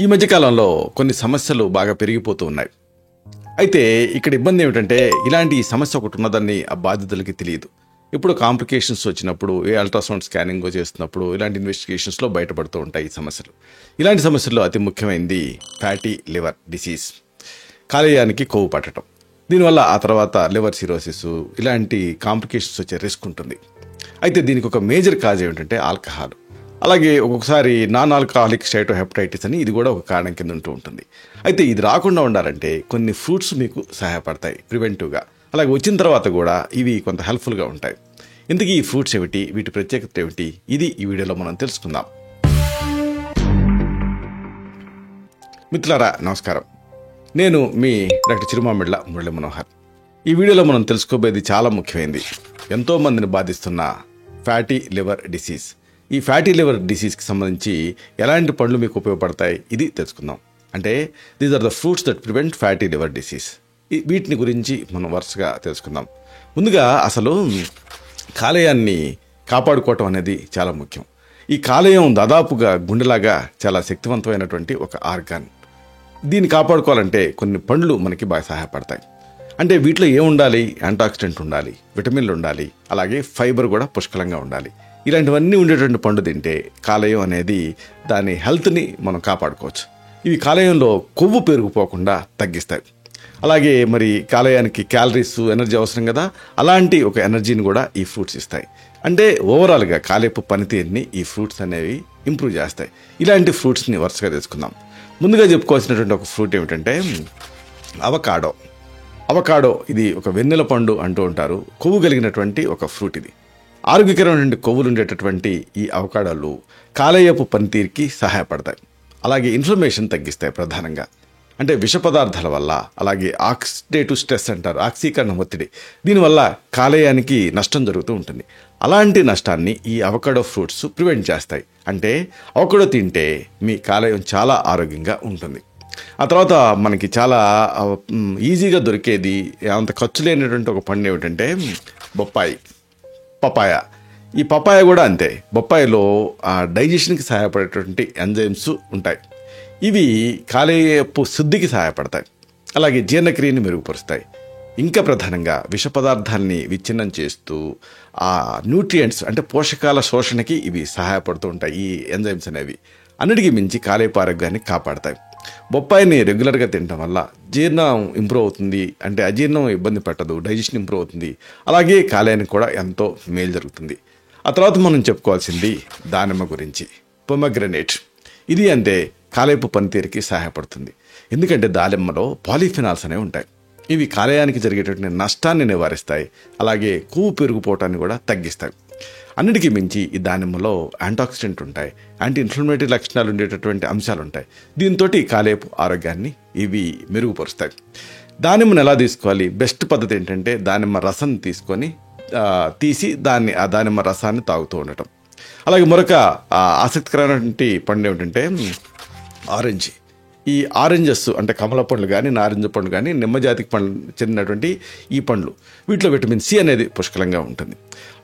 ఈ మధ్య కాలంలో కొన్ని సమస్యలు బాగా పెరిగిపోతూ ఉన్నాయి. అయితే ఇక్కడ ఇబ్బంది ఏమిటంటే ఇలాంటి సమస్య ఒకటి ఉన్నదని ఆ బాధితులకి తెలియదు. ఇప్పుడు కాంప్లికేషన్స్ వచ్చినప్పుడు అల్ట్రాసౌండ్ స్కానింగ్ చేస్తున్నప్పుడు ఇలాంటి ఇన్వెస్టిగేషన్స్లో బయటపడుతూ ఉంటాయి ఈ సమస్యలు. ఇలాంటి సమస్యల్లో అతి ముఖ్యమైనది ఫ్యాటీ లివర్ డిసీజ్, కాలేయానికి కొవ్వు పట్టడం. దీనివల్ల ఆ తర్వాత లివర్ సిరోసిస్ ఇలాంటి కాంప్లికేషన్స్ వచ్చే రిస్క్ ఉంటుంది. అయితే దీనికి ఒక మేజర్ కాజ్ ఏమిటంటే ఆల్కహాల్. అలాగే ఒక్కొక్కసారి నాన్ ఆల్కహాలిక్ స్టైటోహెపటైటిస్ అని ఇది కూడా ఒక కారణం కింద ఉంటూ ఉంటుంది. అయితే ఇది రాకుండా ఉండాలంటే కొన్ని ఫ్రూట్స్ మీకు సహాయపడతాయి ప్రివెంటివ్గా. అలాగే వచ్చిన తర్వాత కూడా ఇవి కొంత హెల్ప్ఫుల్గా ఉంటాయి. ఇంతకీ ఈ ఫ్రూట్స్ ఏమిటి, వీటి ప్రత్యేకత ఏమిటి, ఇది ఈ వీడియోలో మనం తెలుసుకుందాం. మిత్రులారా నమస్కారం, నేను మీ డాక్టర్ చిరుమామిళ్ళ మురళీ మనోహర్. ఈ వీడియోలో మనం తెలుసుకోబోయేది చాలా ముఖ్యమైనది, ఎంతో మందిని బాధిస్తున్న ఫ్యాటీ లివర్ డిసీజ్. ఈ ఫ్యాటీ లివర్ డిసీజ్కి సంబంధించి ఎలాంటి పండ్లు మీకు ఉపయోగపడతాయి ఇది తెలుసుకుందాం. అంటే these are the fruits that prevent fatty liver disease. వీటిని గురించి మనం వరుసగా తెలుసుకుందాం. ముందుగా అసలు కాలేయాన్ని కాపాడుకోవటం అనేది చాలా ముఖ్యం. ఈ కాలేయం దాదాపుగా గుండెలాగా చాలా శక్తివంతమైనటువంటి ఒక ఆర్గాన్. దీన్ని కాపాడుకోవాలంటే కొన్ని పండ్లు మనకి బాగా సహాయపడతాయి. అంటే వీటిలో ఏముండాలి? యాంటాక్సిడెంట్ ఉండాలి, విటమిన్లు ఉండాలి, అలాగే ఫైబర్ కూడా పుష్కలంగా ఉండాలి. ఇలాంటివన్నీ ఉండేటువంటి పండు తింటే కాలేయం అనేది దాని హెల్త్ని మనం కాపాడుకోవచ్చు. ఇవి కాలేయంలో కొవ్వు పెరిగిపోకుండా తగ్గిస్తాయి. అలాగే మరి కాలేయానికి క్యాలరీస్, ఎనర్జీ అవసరం కదా, అలాంటి ఒక ఎనర్జీని కూడా ఈ ఫ్రూట్స్ ఇస్తాయి. అంటే ఓవరాల్గా కాలేయపు పనితీరుని ఈ ఫ్రూట్స్ అనేవి ఇంప్రూవ్ చేస్తాయి. ఇలాంటి ఫ్రూట్స్ని వరుసగా తెలుసుకుందాం. ముందుగా చెప్పుకోవాల్సినటువంటి ఒక ఫ్రూట్ ఏమిటంటే అవకాడో. అవకాడో ఇది ఒక వెన్నెల పండు అంటూ ఉంటారు. కొవ్వు కలిగినటువంటి ఒక ఫ్రూట్ ఇది. ఆరోగ్యకరమైన కొవ్వులు ఉండేటటువంటి ఈ అవకాడోలు కాలేయపు పనితీరుకి సహాయపడతాయి. అలాగే ఇన్ఫ్లమేషన్ తగ్గిస్తాయి ప్రధానంగా. అంటే విష పదార్థాల వల్ల, అలాగే ఆక్సిడేటివ్ స్ట్రెస్ అంటారు, ఆక్సీకరణ ఒత్తిడి, దీనివల్ల కాలేయానికి నష్టం జరుగుతూ ఉంటుంది. అలాంటి నష్టాన్ని ఈ అవకాడో ఫ్రూట్స్ ప్రివెంట్ చేస్తాయి. అంటే అవకాడో తింటే మీ కాలేయం చాలా ఆరోగ్యంగా ఉంటుంది. ఆ తర్వాత మనకి చాలా ఈజీగా దొరికేది, అంత ఖర్చు లేనటువంటి ఒక పండు ఏమిటంటే పపాయ. ఈ పపాయ కూడా అంతే. బొప్పాయిలో డైజెషన్కి సహాయపడేటువంటి ఎంజైమ్స్ ఉంటాయి. ఇవి కాలేయపు శుద్ధికి సహాయపడతాయి. అలాగే జీర్ణక్రియని మెరుగుపరుస్తాయి. ఇంకా ప్రధానంగా విష పదార్థాలని విచ్ఛిన్నం చేస్తూ ఆ న్యూట్రియంట్స్ అంటే పోషకాల శోషణకి ఇవి సహాయపడుతూ ఉంటాయి. ఈ ఎంజైమ్స్ అనేవి అన్నిటికీ మించి కాలేయపు ఆరోగ్యాన్ని కాపాడతాయి. బొప్పాయిని రెగ్యులర్గా తినడం వల్ల జీర్ణం ఇంప్రూవ్ అవుతుంది. అంటే అజీర్ణం ఇబ్బంది పెట్టదు, డైజెషన్ ఇంప్రూవ్ అవుతుంది. అలాగే కాలేయానికి కూడా ఎంతో మేలు జరుగుతుంది. ఆ తర్వాత మనం చెప్పుకోవాల్సింది దానిమ్మ గురించి. పొమగ్రనేట్ ఇది అంతే కాలేయపు పనితీరుకి సహాయపడుతుంది. ఎందుకంటే దానిమ్మలో పాలిఫినాల్స్ అనేవి ఉంటాయి. ఇవి కాలేయానికి జరిగేటటువంటి నష్టాన్ని నివారిస్తాయి. అలాగే కొవ్వు పెరిగిపోవటాన్ని కూడా తగ్గిస్తాయి. అన్నిటికీ మించి ఈ దానిమ్మలో యాంటాక్సిడెంట్ ఉంటాయి, యాంటీ ఇన్ఫ్లమేటరీ లక్షణాలు ఉండేటటువంటి అంశాలు ఉంటాయి. దీంతో కాలేయపు ఆరోగ్యాన్ని ఇవి మెరుగుపరుస్తాయి. దానిమ్మను ఎలా తీసుకోవాలి? బెస్ట్ పద్ధతి ఏంటంటే దానిమ్మ రసం తీసి ఆ దానిమ్మ రసాన్ని తాగుతూ ఉండటం. అలాగే మరొక ఆసక్తికరమైనటువంటి పండు ఏమిటంటే ఆరెంజ్. ఈ ఆరెంజెస్ అంటే కమల పండ్లు కానీ, నారింజ పండ్లు కానీ, నిమ్మజాతికి చెందినటువంటి ఈ పండ్లు, వీటిలో విటమిన్ సి అనేది పుష్కలంగా ఉంటుంది.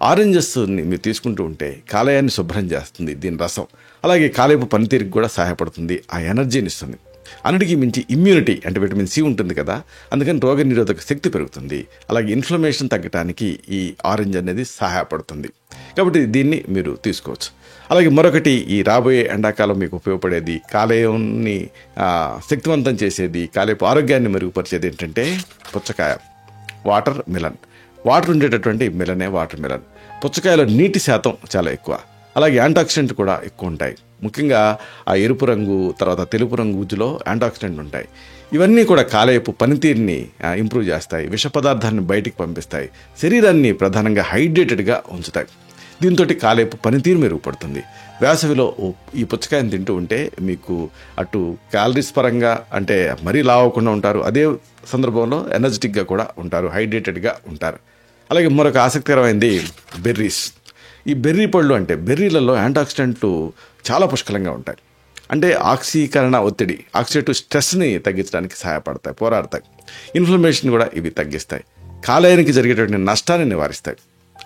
ఆరెంజెస్ని మీరు తీసుకుంటూ ఉంటే కాలేయాన్ని శుభ్రం చేస్తుంది దీని రసం. అలాగే కాలేయపు పనితీరుకి కూడా సహాయపడుతుంది, ఆ ఎనర్జీని ఇస్తుంది. అన్నిటికీ మించి ఇమ్యూనిటీ అంటే విటమిన్ సి ఉంటుంది కదా, అందుకని రోగ నిరోధక శక్తి పెరుగుతుంది. అలాగే ఇన్ఫ్లమేషన్ తగ్గడానికి ఈ ఆరెంజ్ అనేది సహాయపడుతుంది. కాబట్టి దీన్ని మీరు తీసుకోవచ్చు. అలాగే మరొకటి, ఈ రాబోయే ఎండాకాలం మీకు ఉపయోగపడేది, కాలేయాన్ని శక్తివంతం చేసేది, కాలేయపు ఆరోగ్యాన్ని మెరుగుపరిచేది ఏంటంటే పుచ్చకాయ, వాటర్ మిలన్. వాటర్ ఉండేటటువంటి మిలనే వాటర్ మిలన్. పుచ్చకాయలో నీటి శాతం చాలా ఎక్కువ. అలాగే యాంటాక్సిడెంట్ కూడా ఎక్కువ ఉంటాయి. ముఖ్యంగా ఆ ఎరుపు రంగు తర్వాత తెలుపు రంగు గుజ్జులో యాంటాక్సిడెంట్ ఉంటాయి. ఇవన్నీ కూడా కాలేయపు పనితీరుని ఇంప్రూవ్ చేస్తాయి, విష పదార్థాన్ని బయటికి పంపిస్తాయి, శరీరాన్ని ప్రధానంగా హైడ్రేటెడ్గా ఉంచుతాయి. దీంతో కాలేయపు పనితీరు మెరుగుపడుతుంది. వేసవిలో ఈ పుచ్చకాయను తింటూ ఉంటే మీకు అటు క్యాలరీస్ పరంగా అంటే మరీ లావకుండా ఉంటారు, అదే సందర్భంలో ఎనర్జెటిక్గా కూడా ఉంటారు, హైడ్రేటెడ్గా ఉంటారు. అలాగే మరొక ఆసక్తికరమైనది బెర్రీస్. ఈ బెర్రీ పళ్ళు అంటే బెర్రీలలో యాంటాక్సిడెంట్లు చాలా పుష్కలంగా ఉంటాయి. అంటే ఆక్సీకరణ ఒత్తిడి, ఆక్సిడేటివ్ స్ట్రెస్ని తగ్గించడానికి పోరాడతాయి. ఇన్ఫ్లమేషన్ కూడా ఇవి తగ్గిస్తాయి. కాలేయానికి జరిగేటువంటి నష్టాన్ని నివారిస్తాయి.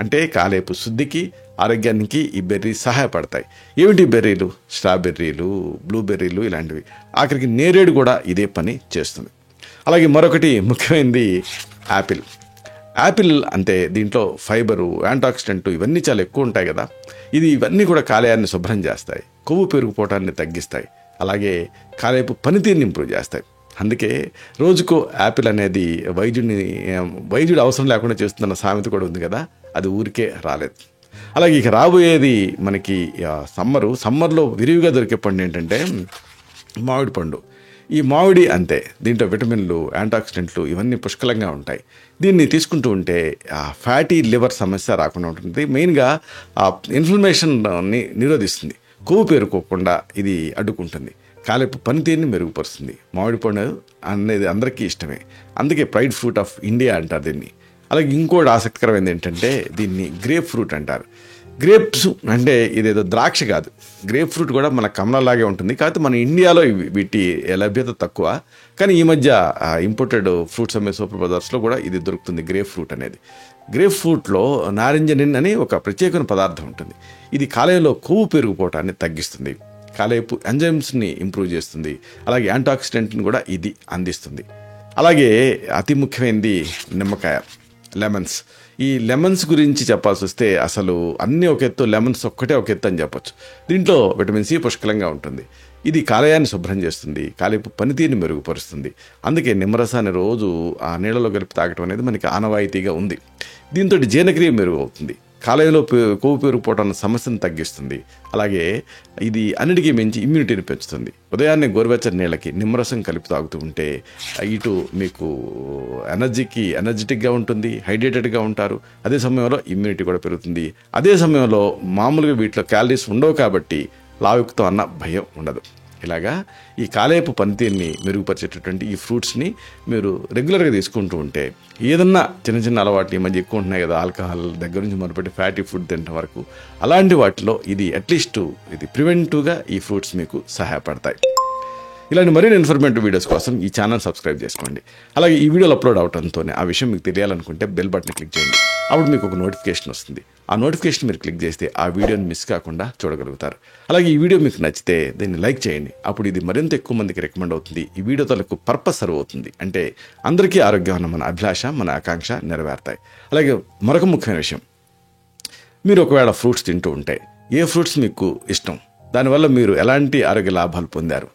అంటే కాలేపు శుద్ధికి, ఆరోగ్యానికి ఈ బెర్రీస్ సహాయపడతాయి. ఏమిటి బెర్రీలు? స్ట్రాబెర్రీలు, బ్లూబెర్రీలు ఇలాంటివి. ఆఖరికి నేరేడు కూడా ఇదే పని చేస్తుంది. అలాగే మరొకటి ముఖ్యమైనది యాపిల్. యాపిల్ అంటే దీంట్లో ఫైబరు, యాంటాక్సిడెంట్ ఇవన్నీ చాలా ఎక్కువ ఉంటాయి కదా. ఇవన్నీ కూడా కాలేయాన్ని శుభ్రం చేస్తాయి, కొవ్వు పెరిగిపోవటాన్ని తగ్గిస్తాయి, అలాగే కాలేపు పనితీరుని ఇంప్రూవ్ చేస్తాయి. అందుకే రోజుకో యాపిల్ అనేది వైద్యుడు అవసరం లేకుండా చేస్తుందన్న సామెత కూడా ఉంది కదా, అది ఊరికే రాలేదు. అలాగే ఇక రాబోయేది మనకి సమ్మర్లో విరివిగా దొరికే పండు ఏంటంటే మామిడి పండు. ఈ మామిడి అంతే, దీంట్లో విటమిన్లు, యాంటాక్సిడెంట్లు ఇవన్నీ పుష్కలంగా ఉంటాయి. దీన్ని తీసుకుంటూ ఉంటే ఫ్యాటీ లివర్ సమస్య రాకుండా ఉంటుంది. మెయిన్గా ఇన్ఫ్లమేషన్ని నిరోధిస్తుంది, కొవ్వు పేరుకోకుండా ఇది అడ్డుకుంటుంది, కాలేపు పనితీరుని మెరుగుపరుస్తుంది. మామిడి పండు అనేది అందరికీ ఇష్టమే, అందుకే ప్రైడ్ ఫ్రూట్ ఆఫ్ ఇండియా అంటారు దీన్ని. అలాగే ఇంకోటి ఆసక్తికరమైనది ఏంటంటే దీన్ని గ్రేప్ ఫ్రూట్ అంటారు. గ్రేప్స్ అంటే ఇదేదో ద్రాక్ష కాదు, గ్రేప్ ఫ్రూట్ కూడా మన కమలలాగే ఉంటుంది. కాకపోతే మన ఇండియాలో వీటి లభ్యత తక్కువ, కానీ ఈ మధ్య ఇంపోర్టెడ్ ఫ్రూట్స్ అమ్మే సూపర్ బజార్స్లో కూడా ఇది దొరుకుతుంది, గ్రేప్ ఫ్రూట్ అనేది. గ్రేప్ ఫ్రూట్లో నారింజనిన్ అని ఒక ప్రత్యేకమైన పదార్థం ఉంటుంది. ఇది కాలేయంలో కొవ్వు పెరిగిపోవటాన్ని తగ్గిస్తుంది, కాలేపు ఎంజైమ్స్ని ఇంప్రూవ్ చేస్తుంది, అలాగే యాంటాక్సిడెంట్ని కూడా ఇది అందిస్తుంది. అలాగే అతి ముఖ్యమైనది నిమ్మకాయ, లెమన్స్. ఈ లెమన్స్ గురించి చెప్పాల్సి వస్తే అసలు అన్నీ ఒక ఎత్తు, లెమన్స్ ఒక్కటే ఒక ఎత్తు అని చెప్పొచ్చు. దీంట్లో విటమిన్ సి పుష్కలంగా ఉంటుంది. ఇది కాలేయాన్ని శుభ్రం చేస్తుంది, కాలేపు పనితీరుని మెరుగుపరుస్తుంది. అందుకే నిమ్మరసాన్ని రోజు ఆ నీళ్ళలో కలిపి తాగటం అనేది మనకి ఆనవాయితీగా ఉంది. దీంతో జీర్ణక్రియ మెరుగవుతుంది, కాలేయంలో కొవ్వు పెరిగిపోవడం సమస్యను తగ్గిస్తుంది. అలాగే ఇది అన్నిటికీ మించి ఇమ్యూనిటీని పెంచుతుంది. ఉదయాన్నే గోరువెచ్చని నీళ్ళకి నిమ్మరసం కలిపి తాగుతూ ఉంటే ఇటు మీకు ఎనర్జెటిక్గా ఉంటుంది, హైడ్రేటెడ్గా ఉంటారు, అదే సమయంలో ఇమ్యూనిటీ కూడా పెరుగుతుంది. అదే సమయంలో మామూలుగా వీటిలో క్యాలరీస్ ఉండవు కాబట్టి లావుక్తం అన్న భయం ఉండదు. ఇలాగా ఈ కాలేపు పనితీరుని మెరుగుపరిచేటటువంటి ఈ ఫ్రూట్స్ని మీరు రెగ్యులర్గా తీసుకుంటూ ఉంటే ఏదన్నా చిన్న చిన్న అలవాట్లు ఈ మధ్య ఎక్కువ ఉంటున్నాయి కదా, ఆల్కహాల్ దగ్గర నుంచి మొదలుపెట్టి ఫ్యాటీ ఫుడ్ తినడం వరకు, అలాంటి వాటిలో ఇది అట్లీస్ట్ ఇది ప్రివెంటివ్గా ఈ ఫ్రూట్స్ మీకు సహాయపడతాయి. ఇలాంటి మరిన్ని ఇన్ఫర్మేటివ్ వీడియోస్ కోసం ఈ ఛానల్ సబ్స్క్రైబ్ చేసుకోండి. అలాగే ఈ వీడియోలు అప్లోడ్ అవడంతోనే ఆ విషయం మీకు తెలియాలనుకుంటే బెల్ బటన్ క్లిక్ చేయండి. అప్పుడు మీకు ఒక నోటిఫికేషన్ వస్తుంది. ఆ నోటిఫికేషన్ మీరు క్లిక్ చేస్తే ఆ వీడియోని మిస్ కాకుండా చూడగలుగుతారు. అలాగే ఈ వీడియో మీకు నచ్చితే దీన్ని లైక్ చేయండి. అప్పుడు ఇది మరింత ఎక్కువ మందికి రికమెండ్ అవుతుంది. ఈ వీడియో తలకు పర్పస్ సర్వ్ అవుతుంది. అంటే అందరికీ ఆరోగ్యం అన్న మన అభిలాష, మన ఆకాంక్ష నెరవేరుతాయి. అలాగే మరొక ముఖ్యమైన విషయం, మీరు ఒకవేళ ఫ్రూట్స్ తింటూ ఉంటే ఏ ఫ్రూట్స్ మీకు ఇష్టం, దానివల్ల మీరు ఎలాంటి ఆరోగ్య లాభాలు పొందారు,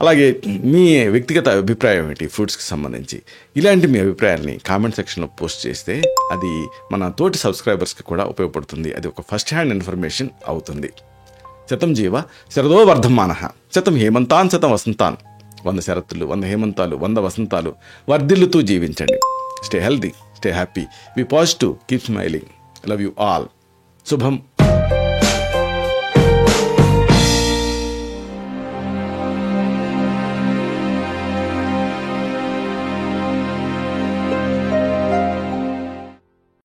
అలాగే మీ వ్యక్తిగత అభిప్రాయం ఏంటి ఫ్రూట్స్కి సంబంధించి, ఇలాంటి మీ అభిప్రాయాల్ని కామెంట్ సెక్షన్లో పోస్ట్ చేస్తే అది మన తోటి సబ్స్క్రైబర్స్కి కూడా ఉపయోగపడుతుంది. అది ఒక ఫస్ట్ హ్యాండ్ ఇన్ఫర్మేషన్ అవుతుంది. శతం జీవ శరదో వర్ధమానః, శతం హేమంతాన్ శతం వసంతాన్. 100 శరత్తులు, 100 హేమంతాలు, 100 వసంతాలు వర్ధిల్లుతూ జీవించండి. Stay healthy, stay happy, be positive, keep smiling. Love you all. శుభం.